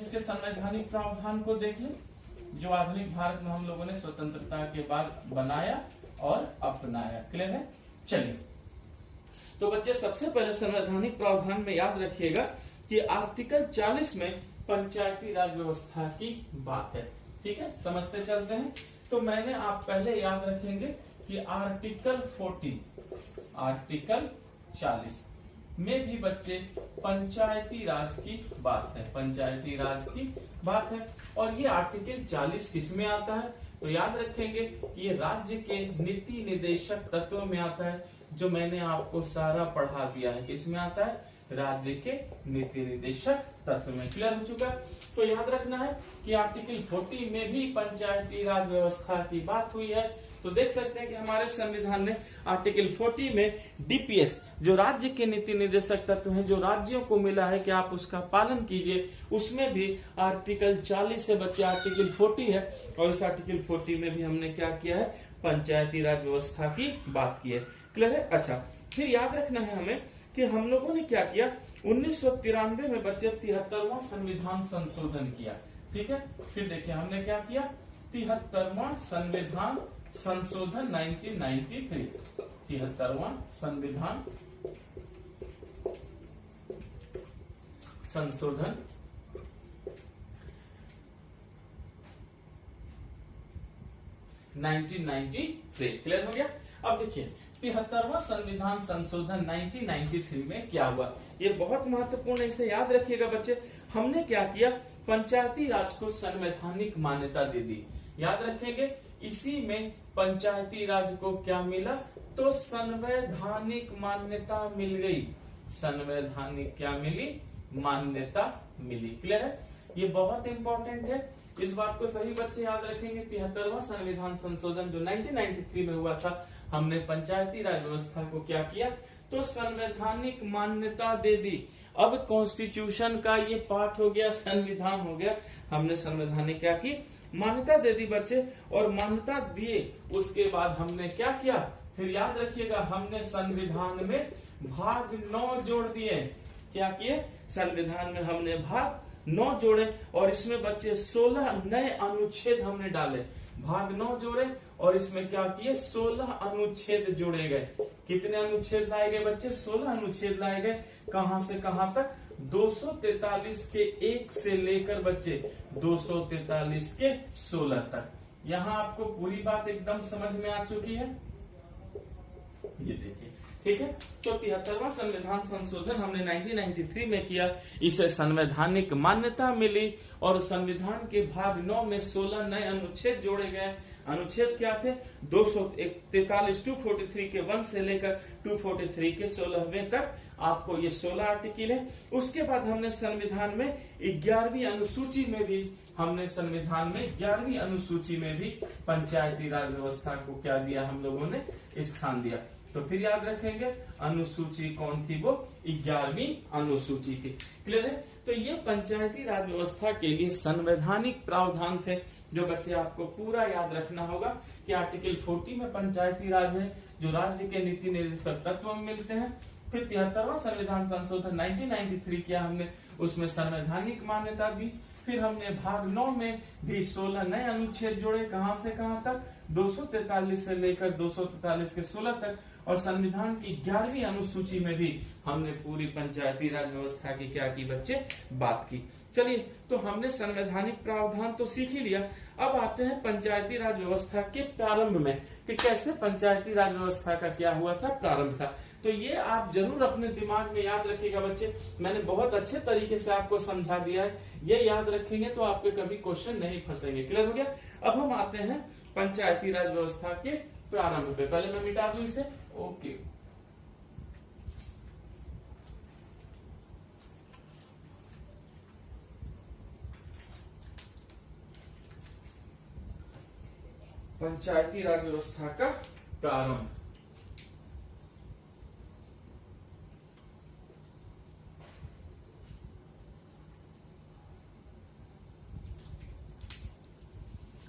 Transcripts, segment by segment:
इसके संवैधानिक प्रावधान को देख लें जो आधुनिक भारत में हम लोगों ने स्वतंत्रता के बाद बनाया और अपनाया। क्लियर है? चलिए, तो बच्चे सबसे पहले संवैधानिक प्रावधान में याद रखिएगा कि आर्टिकल 40 में पंचायती राज व्यवस्था की बात है। ठीक है, समझते चलते हैं। तो मैंने आप पहले याद रखेंगे कि आर्टिकल 40 में भी बच्चे पंचायती राज की बात है, पंचायती राज की बात है। और ये आर्टिकल 40 किसमें आता है? तो याद रखेंगे ये राज्य के नीति निर्देशक तत्व में आता है, जो मैंने आपको सारा पढ़ा दिया है। किसमें आता है? राज्य के नीति निर्देशक तत्व में। क्लियर हो चुका? तो याद रखना है कि आर्टिकल 40 में भी पंचायती राज व्यवस्था की बात हुई है। तो देख सकते हैं कि हमारे संविधान ने आर्टिकल 40 में डीपीएस जो राज्य के नीति निर्देशक तत्व हैं, जो राज्यों को मिला है कि आप उसका पालन कीजिए, उसमें भी आर्टिकल 40 से बच्चे आर्टिकल 40 है। और इस आर्टिकल 40 में भी हमने क्या किया है? पंचायती राज व्यवस्था की बात की है। क्लियर है? अच्छा, फिर याद रखना है हमें कि हम लोगों ने क्या किया, 1993 में बच्चे 73वां संविधान संशोधन किया। ठीक है, फिर देखिए हमने क्या किया, 73वां संविधान संशोधन 1993, 73वां संविधान संशोधन 1993। क्लियर हो गया? अब देखिए 73वां संविधान संशोधन 1993 में क्या हुआ, ये बहुत महत्वपूर्ण है, इसे याद रखिएगा बच्चे। हमने क्या किया, पंचायती राज को संवैधानिक मान्यता दे दी। याद रखेंगे, इसी में पंचायती राज को क्या मिला, तो संवैधानिक मान्यता मिल गई। संवैधानिक क्या मिली? मान्यता मिली। क्लियर है? ये बहुत इंपॉर्टेंट है, इस बात को सही बच्चे याद रखेंगे। 73वां संविधान संशोधन जो 1993 में हुआ था, हमने पंचायती राज व्यवस्था को क्या किया, तो संवैधानिक मान्यता दे दी। अब कॉन्स्टिट्यूशन का ये पार्ट हो गया, संविधान हो गया, हमने संवैधानिक क्या की, मान्यता दे दी बच्चे। और मान्यता दिए उसके बाद हमने क्या किया, फिर याद रखिएगा, हमने संविधान में भाग 9 जोड़ दिए। क्या किए? संविधान में हमने भाग 9 जोड़े और इसमें बच्चे 16 नए अनुच्छेद हमने डाले। भाग 9 जोड़े और इसमें क्या किए, 16 अनुच्छेद जोड़े गए। कितने अनुच्छेद लाए गए बच्चे? 16 अनुच्छेद लाए गए। कहां से कहां तक? 243 के 1 से लेकर बच्चे 243 के 16 तक। यहां आपको पूरी बात एकदम समझ में आ चुकी है, ये देखिए। ठीक है, तो 73वां संविधान संशोधन हमने 1993 में किया, इसे संवैधानिक मान्यता मिली और संविधान के भाग 9 में 16 नए अनुच्छेद जोड़े गए। अनुच्छेद क्या थे? 243 243 के 1 से लेकर 243 के 16वें तक आपको ये 16 आर्टिकल है। उसके बाद हमने संविधान में 11वीं अनुसूची में भी, हमने संविधान में 11वीं अनुसूची में भी पंचायती राज व्यवस्था को क्या दिया, हम लोगों ने स्थान दिया। तो फिर याद रखेंगे अनुसूची कौन थी, वो 11वीं अनुसूची थी। क्लियर है? तो ये पंचायती राज व्यवस्था के लिए संवैधानिक प्रावधान थे, जो बच्चे आपको पूरा याद रखना होगा कि आर्टिकल 40 में पंचायती राज है, जो राज्य के नीति निर्देशक तत्व में मिलते हैं। फिर 73वां संविधान संशोधन 1993 किया हमने, उसमें संवैधानिक मान्यता दी। फिर हमने भाग 9 में भी 16 नए अनुच्छेद जोड़े। कहां से कहां तक? 243 से लेकर 243 के 16 तक। और संविधान की 11वीं अनुसूची में भी हमने पूरी पंचायती राज व्यवस्था की क्या की बच्चे, बात की। चलिए, तो हमने संवैधानिक प्रावधान तो सीख ही लिया। अब आते हैं पंचायती राज व्यवस्था के प्रारंभ में, कि कैसे पंचायती राज व्यवस्था का क्या हुआ था, प्रारंभ था। तो ये आप जरूर अपने दिमाग में याद रखिएगा बच्चे, मैंने बहुत अच्छे तरीके से आपको समझा दिया है। ये याद रखेंगे तो आपके कभी क्वेश्चन नहीं फंसेंगे। क्लियर हो गया? अब हम आते हैं पंचायती राज व्यवस्था के प्रारंभ पे। पहले मैं मिटा दूं इसे। ओके, पंचायती राज व्यवस्था का प्रारंभ।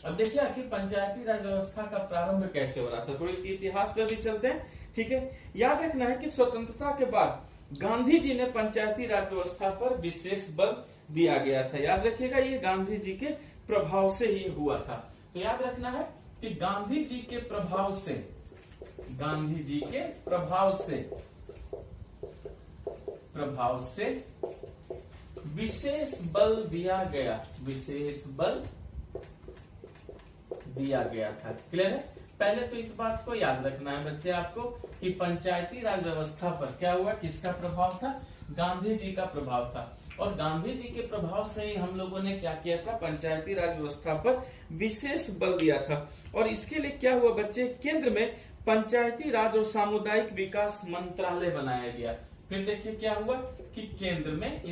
अब देखिए आखिर पंचायती राज व्यवस्था का प्रारंभ कैसे हो रहा था, थोड़ी इसके इतिहास पे भी चलते हैं। ठीक है, याद रखना है कि स्वतंत्रता के बाद गांधी जी ने पंचायती राज व्यवस्था पर विशेष बल दिया गया था। याद रखिएगा ये गांधी जी के प्रभाव से ही हुआ था। तो याद रखना है कि गांधी जी के प्रभाव से विशेष बल दिया गया था। क्लियर है? पहले तो इस बात को याद रखना है बच्चे आपको कि पंचायती राज व्यवस्था पर क्या हुआ, किसका प्रभाव था, गांधी जी का प्रभाव था। और गांधी जी के प्रभाव से ही हम लोगों ने क्या किया था, पंचायती राज व्यवस्था पर विशेष बल दिया था। और इसके लिए क्या हुआ बच्चे, केंद्र में पंचायती राज और सामुदायिक विकास मंत्रालय बनाया गया। फिर देखिए क्या हुआ कि केंद्र में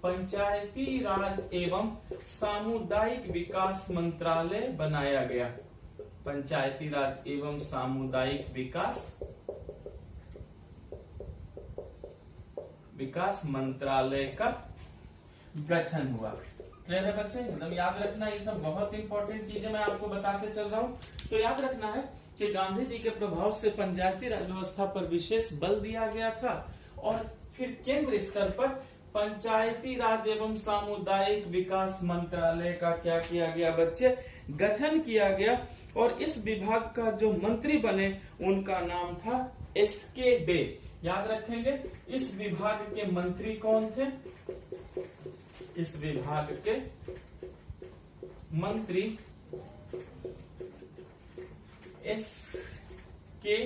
पंचायती राज एवं सामुदायिक विकास मंत्रालय बनाया गया। पंचायती राज एवं सामुदायिक विकास मंत्रालय का गठन हुआ। क्लियर है बच्चे? एकदम याद रखना, ये सब बहुत इंपॉर्टेंट चीजें मैं आपको बताते चल रहा हूँ। तो याद रखना है कि गांधी जी के प्रभाव से पंचायती राज व्यवस्था पर विशेष बल दिया गया था और फिर केंद्र स्तर पर पंचायती राज एवं सामुदायिक विकास मंत्रालय का क्या किया गया बच्चे, गठन किया गया। और इस विभाग का जो मंत्री बने उनका नाम था एसके डे। याद रखेंगे इस विभाग के मंत्री कौन थे, इस विभाग के मंत्री एसके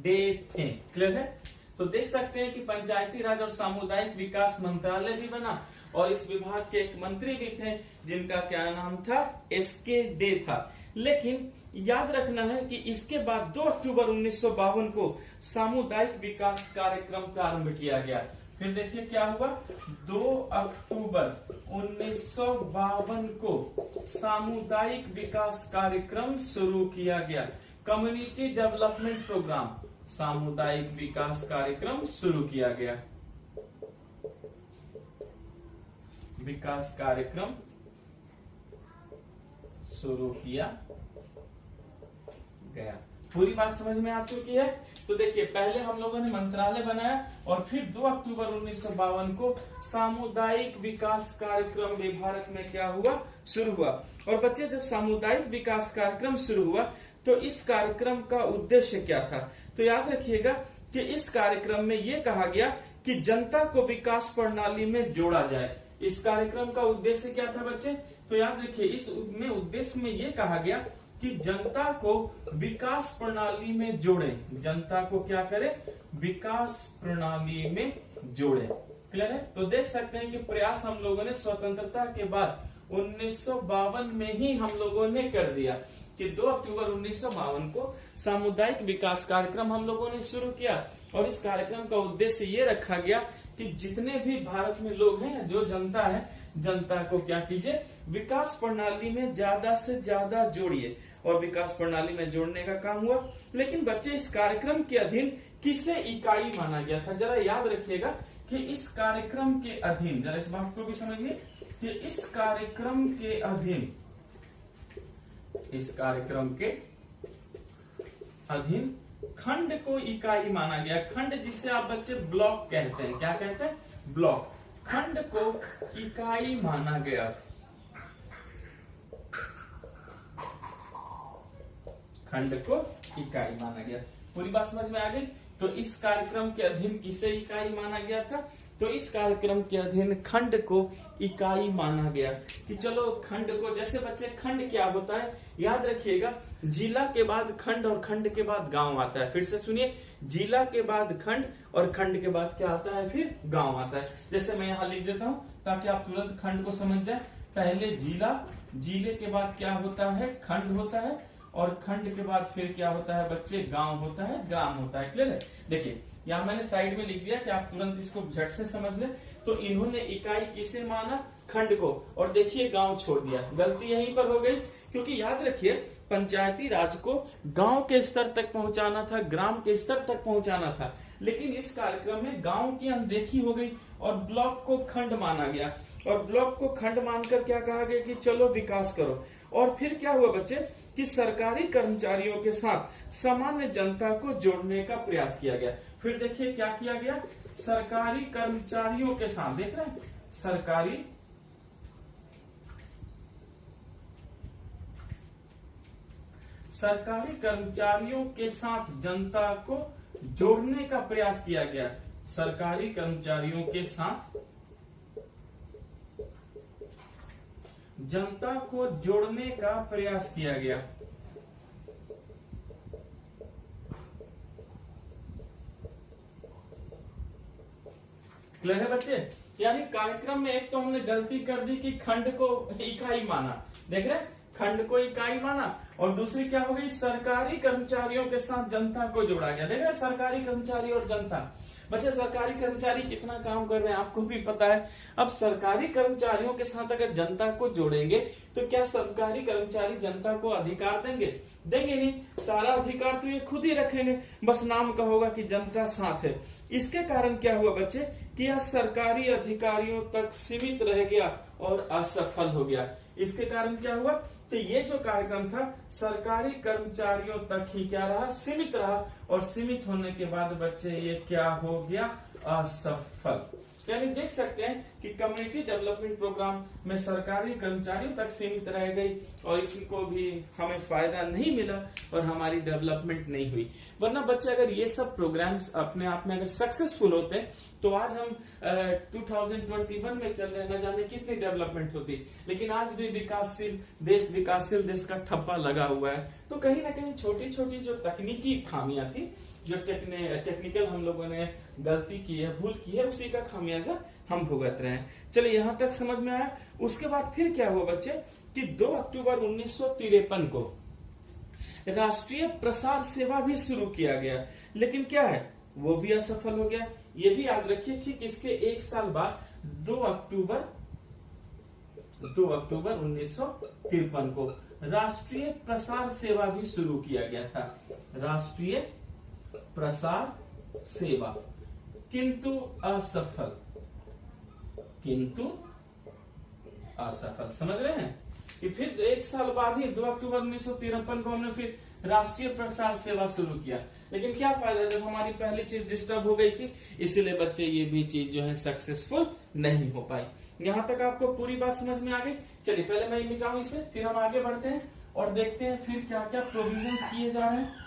डे थे। क्लियर है? तो देख सकते हैं कि पंचायती राज और सामुदायिक विकास मंत्रालय भी बना और इस विभाग के एक मंत्री भी थे जिनका क्या नाम था, एसके डे था। लेकिन याद रखना है कि इसके बाद 2 अक्टूबर 1952 को सामुदायिक विकास कार्यक्रम प्रारंभ किया गया। फिर देखिए क्या हुआ, 2 अक्टूबर 1952 को सामुदायिक विकास कार्यक्रम शुरू किया गया। कम्युनिटी डेवलपमेंट प्रोग्राम, सामुदायिक विकास कार्यक्रम शुरू किया गया। विकास कार्यक्रम शुरू किया गया। पूरी बात समझ में आ चुकी है? तो देखिए पहले हम लोगों ने मंत्रालय बनाया और फिर 2 अक्टूबर 1952 को सामुदायिक विकास कार्यक्रम भी भारत में क्या हुआ, शुरू हुआ। और बच्चे जब सामुदायिक विकास कार्यक्रम शुरू हुआ तो इस कार्यक्रम का उद्देश्य क्या था, तो याद रखिएगा कि इस कार्यक्रम में यह कहा गया कि जनता को विकास प्रणाली में जोड़ा जाए। इस कार्यक्रम का उद्देश्य क्या था बच्चे, तो याद रखिए इस उद्देश्य में यह कहा गया कि जनता को विकास प्रणाली में जोड़े, जनता को क्या करे, विकास प्रणाली में जोड़े। क्लियर है? तो देख सकते हैं कि प्रयास हम लोगों ने स्वतंत्रता के बाद 1952 में ही हम लोगों ने कर दिया कि 2 अक्टूबर 1952 को सामुदायिक विकास कार्यक्रम हम लोगों ने शुरू किया। और इस कार्यक्रम का उद्देश्य ये रखा गया कि जितने भी भारत में लोग हैं, जो जनता है, जनता को क्या कीजिए, विकास प्रणाली में ज्यादा से ज्यादा जोड़िए। और विकास प्रणाली में जोड़ने का काम हुआ। लेकिन बच्चे इस कार्यक्रम के अधीन किसे इकाई माना गया था, जरा याद रखिएगा कि इस कार्यक्रम के अधीन, जरा इस बात को भी समझिए कि इस कार्यक्रम के अधीन खंड को इकाई माना गया। खंड जिसे आप बच्चे ब्लॉक कहते हैं, क्या कहते हैं, ब्लॉक। खंड को इकाई माना गया। खंड को इकाई माना गया। पूरी बात समझ में आ गई? तो इस कार्यक्रम के अधीन किसे इकाई माना गया था, तो इस कार्यक्रम के अधीन खंड को इकाई माना गया कि चलो खंड को, जैसे बच्चे खंड क्या होता है, याद रखिएगा जिला के बाद खंड और खंड के बाद गांव आता है। फिर से सुनिए, जिला के बाद खंड और खंड के बाद क्या आता है, फिर गांव आता है। जैसे मैं यहाँ लिख देता हूँ ताकि आप तुरंत खंड को समझ जाए। पहले जिला, जिले के बाद क्या होता है, खंड होता है, और खंड के बाद फिर क्या होता है बच्चे, गांव होता है, ग्राम होता है। क्लियर है? देखिए यहाँ मैंने साइड में लिख दिया कि आप तुरंत इसको झट से समझ लें। तो इन्होंने इकाई किसे माना, खंड को, और देखिए गांव छोड़ दिया। गलती यहीं पर हो गई, क्योंकि याद रखिए पंचायती राज को गांव के स्तर तक पहुंचाना था, ग्राम के स्तर तक पहुंचाना था। लेकिन इस कार्यक्रम में गांव की अनदेखी हो गई और ब्लॉक को खंड माना गया। और ब्लॉक को खंड मानकर क्या कहा गया कि चलो विकास करो। और फिर क्या हुआ बच्चे कि सरकारी कर्मचारियों के साथ सामान्य जनता को जोड़ने का प्रयास किया गया। फिर देखिए क्या किया गया, सरकारी कर्मचारियों के साथ, देख रहे हैं, सरकारी कर्मचारियों के साथ जनता को जोड़ने का प्रयास किया गया। सरकारी कर्मचारियों के साथ जनता को जोड़ने का प्रयास किया गया। क्लियर है बच्चे? यानी कार्यक्रम में एक तो हमने गलती कर दी कि खंड को इकाई माना, देख रहे हैं, खंड को इकाई माना, और दूसरी क्या हो गई, सरकारी कर्मचारियों के साथ जनता को जोड़ा गया। देख रहे हैं, सरकारी कर्मचारी और जनता। बच्चे सरकारी कर्मचारी कितना काम कर रहे हैं आपको भी पता है। अब सरकारी कर्मचारियों के साथ अगर जनता को जोड़ेंगे तो क्या सरकारी कर्मचारी जनता को अधिकार देंगे? देंगे नहीं, सारा अधिकार तो ये खुद ही रखेंगे, बस नाम का होगा कि जनता साथ है। इसके कारण क्या हुआ बच्चे कि यह सरकारी अधिकारियों तक सीमित रह गया और असफल हो गया। इसके कारण क्या हुआ, तो ये जो कार्यक्रम था सरकारी कर्मचारियों तक ही क्या रहा, सीमित रहा, और सीमित होने के बाद बच्चे ये क्या हो गया, असफल। यानी देख सकते हैं कि कम्युनिटी डेवलपमेंट प्रोग्राम में सरकारी कर्मचारियों तक सीमित रह गई और इसको भी हमें फायदा नहीं मिला और हमारी डेवलपमेंट नहीं हुई। वरना बच्चे अगर ये सब प्रोग्राम्स अपने आप में अगर सक्सेसफुल होते तो आज हम 2021 में चल रहे, न जाने कितनी डेवलपमेंट होती। लेकिन आज भी विकासशील देश का ठप्पा लगा हुआ है। तो कहीं ना कहीं छोटी छोटी जो तकनीकी खामियां थी, जो टेक्निकल हम लोगों ने गलती की है, भूल की है, उसी का खामियाजा हम भुगत रहे हैं। चलिए यहाँ तक समझ में आया। उसके बाद फिर क्या हुआ बच्चे कि 2 अक्टूबर 1953 को राष्ट्रीय प्रसार सेवा भी शुरू किया गया, लेकिन क्या है, वो भी असफल हो गया। ये भी याद रखिए, ठीक इसके एक साल बाद 2 अक्टूबर 1953 को राष्ट्रीय प्रसार सेवा भी शुरू किया गया था। राष्ट्रीय प्रसार सेवा, किंतु असफल। समझ रहे हैं कि फिर एक साल बाद ही 2 अक्टूबर 1953 को हमने फिर राष्ट्रीय प्रसार सेवा शुरू किया। लेकिन क्या फायदा जब हमारी पहली चीज डिस्टर्ब हो गई थी, इसीलिए बच्चे ये भी चीज जो है सक्सेसफुल नहीं हो पाई। यहाँ तक आपको पूरी बात समझ में आ गई। चलिए पहले मैं मिटाऊं इसे, फिर हम आगे बढ़ते हैं और देखते हैं फिर क्या क्या प्रोविजंस किए जा रहे हैं।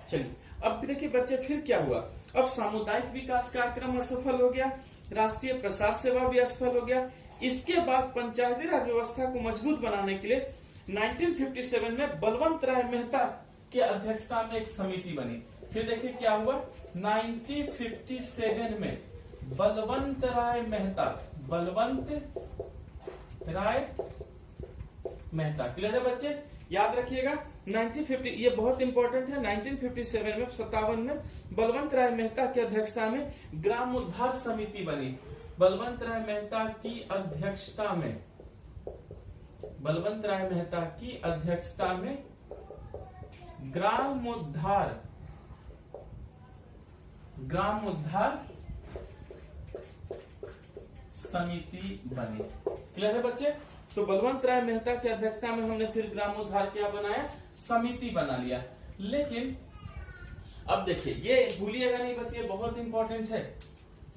चलिए अब देखिए बच्चे फिर क्या हुआ। अब सामुदायिक विकास कार्यक्रम असफल हो गया, राष्ट्रीय प्रसार सेवा भी असफल हो गया। इसके बाद पंचायती राज व्यवस्था को मजबूत बनाने के लिए 1957 में बलवंत राय मेहता की अध्यक्षता में एक समिति बनी। फिर देखिए क्या हुआ, 1957 में बलवंत राय मेहता, क्लियर है बच्चे? याद रखिएगा 1950, ये बहुत इंपॉर्टेंट है। 1957 में 57 में बलवंत राय मेहता की अध्यक्षता में ग्राम उद्धार समिति बनी। बलवंत राय मेहता की अध्यक्षता में ग्राम उद्धार समिति बनी। क्लियर है बच्चे? तो बलवंत राय मेहता की अध्यक्षता में हमने फिर ग्रामोद्धार क्या बनाया, समिति बना लिया। लेकिन अब देखिए, ये भूलिएगा नहीं बच्चे, ये बहुत इंपॉर्टेंट है,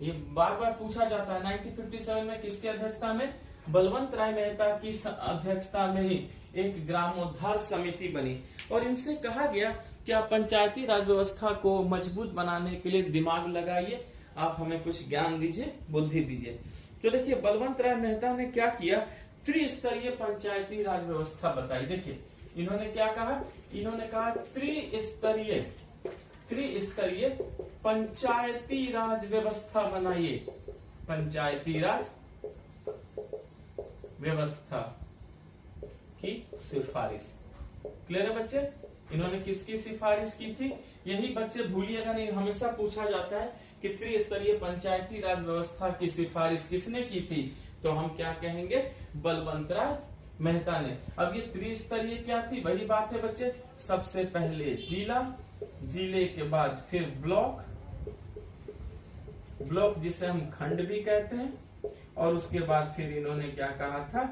ये बार बार पूछा जाता है। 1957 में किसकी अध्यक्षता में, बलवंत राय मेहता की अध्यक्षता में ही एक ग्रामोद्धार समिति बनी और इनसे कहा गया कि आप पंचायती राज व्यवस्था को मजबूत बनाने के लिए दिमाग लगाइए, आप हमें कुछ ज्ञान दीजिए, बुद्धि दीजिए। तो देखिए बलवंत राय मेहता ने क्या किया, त्रिस्तरीय पंचायती राज व्यवस्था बताई। देखिए इन्होंने क्या कहा, इन्होंने कहा त्रिस्तरीय पंचायती राज व्यवस्था बनाइए, पंचायती राज व्यवस्था की सिफारिश। क्लियर है बच्चे? इन्होंने किसकी सिफारिश की थी? यही बच्चे भूलिएगा नहीं, हमेशा पूछा जाता है कि त्रिस्तरीय पंचायती राज व्यवस्था की सिफारिश किसने की थी? तो हम क्या कहेंगे? बलवंत राय मेहता ने। अब ये त्रिस्तरीय क्या थी? वही बात है बच्चे, सबसे पहले जिला, जिले के बाद फिर ब्लॉक, ब्लॉक जिसे हम खंड भी कहते हैं, और उसके बाद फिर इन्होंने क्या कहा था?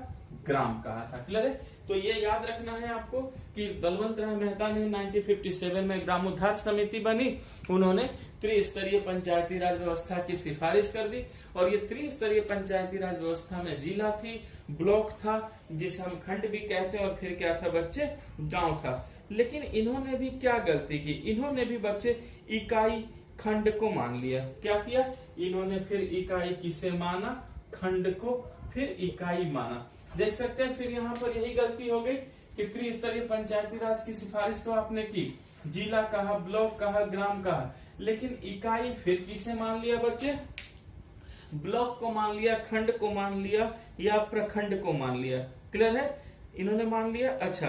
ग्राम कहा था। क्लियर है? तो ये याद रखना है आपको कि बलवंत राय मेहता ने 1957 में ग्रामोद्धार समिति बनी, उन्होंने त्रिस्तरीय पंचायती राज व्यवस्था की सिफारिश कर दी, और ये त्रिस्तरीय पंचायती राज व्यवस्था में जिला थी, ब्लॉक था जिसे हम खंड भी कहते हैं, और फिर क्या था बच्चे? गांव था। लेकिन इन्होंने भी क्या गलती की? इन्होंने भी बच्चे इकाई खंड को मान लिया। क्या किया इन्होंने? फिर इकाई किसे माना? खंड को फिर इकाई माना। देख सकते हैं फिर यहाँ पर यही गलती हो गई कि त्रिस्तरीय पंचायती राज की सिफारिश तो आपने की, जिला कहा, ब्लॉक कहा, ग्राम कहा, लेकिन इकाई फिर किसे मान लिया बच्चे? ब्लॉक को मान लिया, खंड को मान लिया, या प्रखंड को मान लिया। क्लियर है? इन्होंने मान लिया। अच्छा,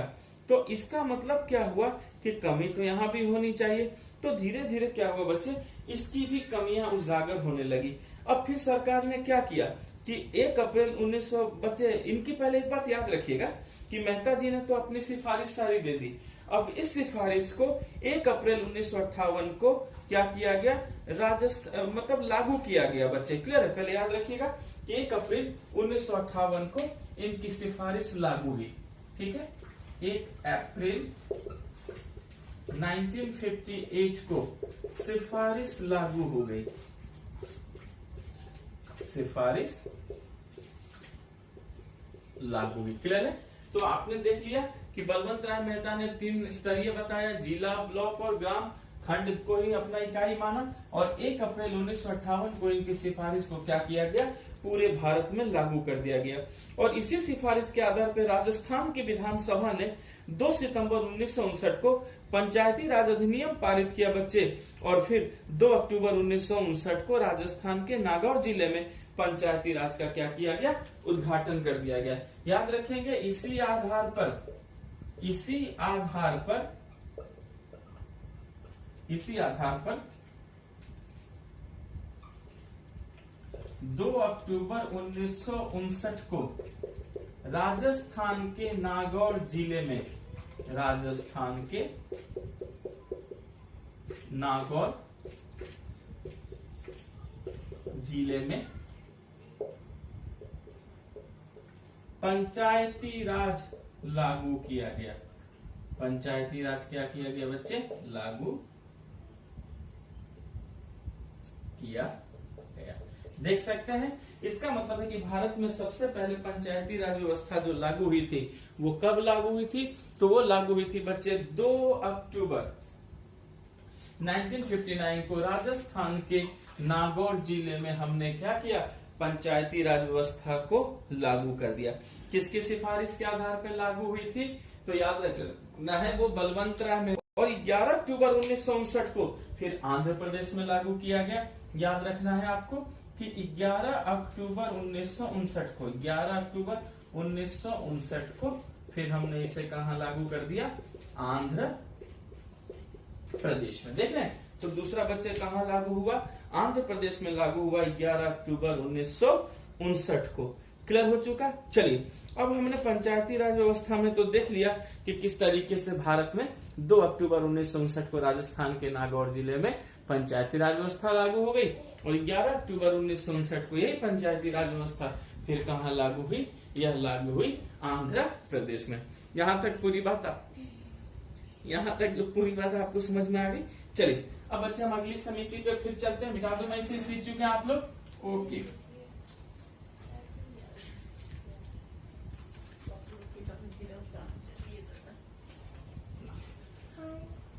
तो इसका मतलब क्या हुआ कि कमी तो यहाँ भी होनी चाहिए। तो धीरे धीरे क्या हुआ बच्चे? इसकी भी कमियां उजागर होने लगी। अब फिर सरकार ने क्या किया कि 1 अप्रैल 1900 बच्चे, इनकी पहले एक बात याद रखिएगा कि मेहता जी ने तो अपनी सिफारिश सारी दे दी। अब इस सिफारिश को 1 अप्रैल 1958 को क्या किया गया? राजस्थान मतलब लागू किया गया बच्चे। क्लियर है? पहले याद रखिएगा कि 1 अप्रैल 1958 को इनकी सिफारिश लागू हुई। ठीक है? 1 अप्रैल 1958 को सिफारिश लागू हो गई। सिफारिश लागू हुई। क्लियर है? तो आपने देख लिया कि बलवंत राय मेहता ने 3 स्तरीय बताया, जिला, ब्लॉक और ग्राम, खंड को ही अपना इकाई माना, और 1 अप्रैल 1958 को इनकी सिफारिश को क्या किया गया? पूरे भारत में लागू कर दिया गया। और इसी सिफारिश के आधार पर राजस्थान की विधानसभा ने 2 सितंबर 1959 को पंचायती राज अधिनियम पारित किया बच्चे, और फिर 2 अक्टूबर 1959 को राजस्थान के नागौर जिले में पंचायती राज का क्या किया गया? उद्घाटन कर दिया गया। याद रखेंगे, इसी आधार पर 2 अक्टूबर 1959 को राजस्थान के नागौर जिले में, राजस्थान के नागौर जिले में पंचायती राज लागू किया गया। पंचायती राज क्या किया गया बच्चे? लागू किया गया। देख सकते हैं, इसका मतलब है कि भारत में सबसे पहले पंचायती राज व्यवस्था जो लागू हुई थी वो कब लागू हुई थी? तो वो लागू हुई थी बच्चे 2 अक्टूबर 1959 को राजस्थान के नागौर जिले में हमने क्या किया? पंचायती राज व्यवस्था को लागू कर दिया। किसकी सिफारिश के आधार पर लागू हुई थी? तो याद रखना है वो बलवंत राय में। और 11 अक्टूबर 1959 को फिर आंध्र प्रदेश में लागू किया गया। याद रखना है आपको कि 11 अक्टूबर 1959 को, 11 अक्टूबर 1959 को फिर हमने इसे कहां लागू कर दिया? आंध्र प्रदेश में। देख रहे हैं? तो दूसरा बच्चे कहां लागू हुआ? आंध्र प्रदेश में लागू हुआ 11 अक्टूबर 1959 को। क्लियर हो चुका? चलिए, अब हमने पंचायती राज व्यवस्था में तो देख लिया कि किस तरीके से भारत में 2 अक्टूबर 1959 को राजस्थान के नागौर जिले में पंचायती राज व्यवस्था लागू हो गई, और 11 अक्टूबर 1959 को यही पंचायती राज व्यवस्था फिर कहां लागू हुई? यह लागू हुई आंध्र प्रदेश में। यहां तक पूरी बात आपको समझ में आ गई? चलिए, अब बच्चे हम अगली समिति पे फिर चलते हैं। मिटा दो, मैं इसे सीख चुके हैं आप लोग। ओके,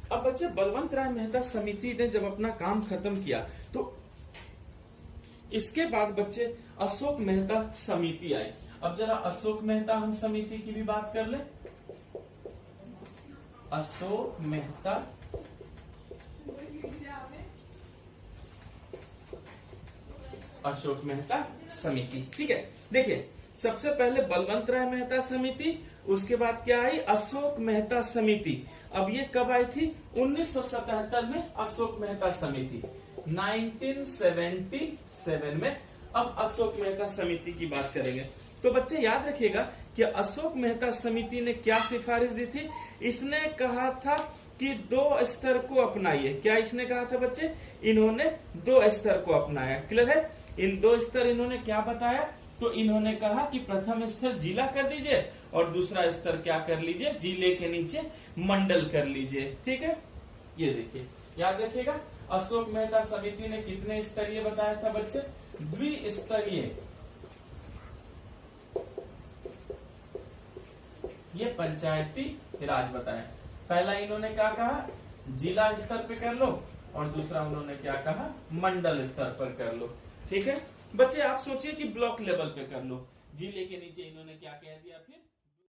अब बच्चे बलवंत राय मेहता समिति ने जब अपना काम खत्म किया तो इसके बाद बच्चे अशोक मेहता समिति आई। अब जरा अशोक मेहता हम समिति की भी बात कर ले। अशोक मेहता समिति। ठीक है, देखिए, सबसे पहले बलवंत राय मेहता समिति, उसके बाद क्या आई? अशोक मेहता समिति। अब ये कब आई थी? 1977 में अशोक मेहता समिति, 1977 में। अब अशोक मेहता समिति की बात करेंगे तो बच्चे याद रखिएगा कि अशोक मेहता समिति ने क्या सिफारिश दी थी? इसने कहा था कि 2 स्तर को अपनाइए। क्या इसने कहा था बच्चे? इन्होंने 2 स्तर को अपनाया। क्लियर है? इन 2 स्तर इन्होंने क्या बताया? तो इन्होंने कहा कि प्रथम स्तर जिला कर दीजिए और दूसरा स्तर क्या कर लीजिए? जिले के नीचे मंडल कर लीजिए। ठीक है, ये देखिए, याद रखिएगा अशोक मेहता समिति ने कितने स्तरीय बताया था बच्चे? द्विस्तरीय। ये पंचायती राज बताया। पहला इन्होंने क्या कहा? जिला स्तर पे कर लो और दूसरा उन्होंने क्या कहा? मंडल स्तर पर कर लो। ठीक है बच्चे, आप सोचिए कि ब्लॉक लेवल पे कर लो। जिले के नीचे इन्होंने क्या कह दिया फिर?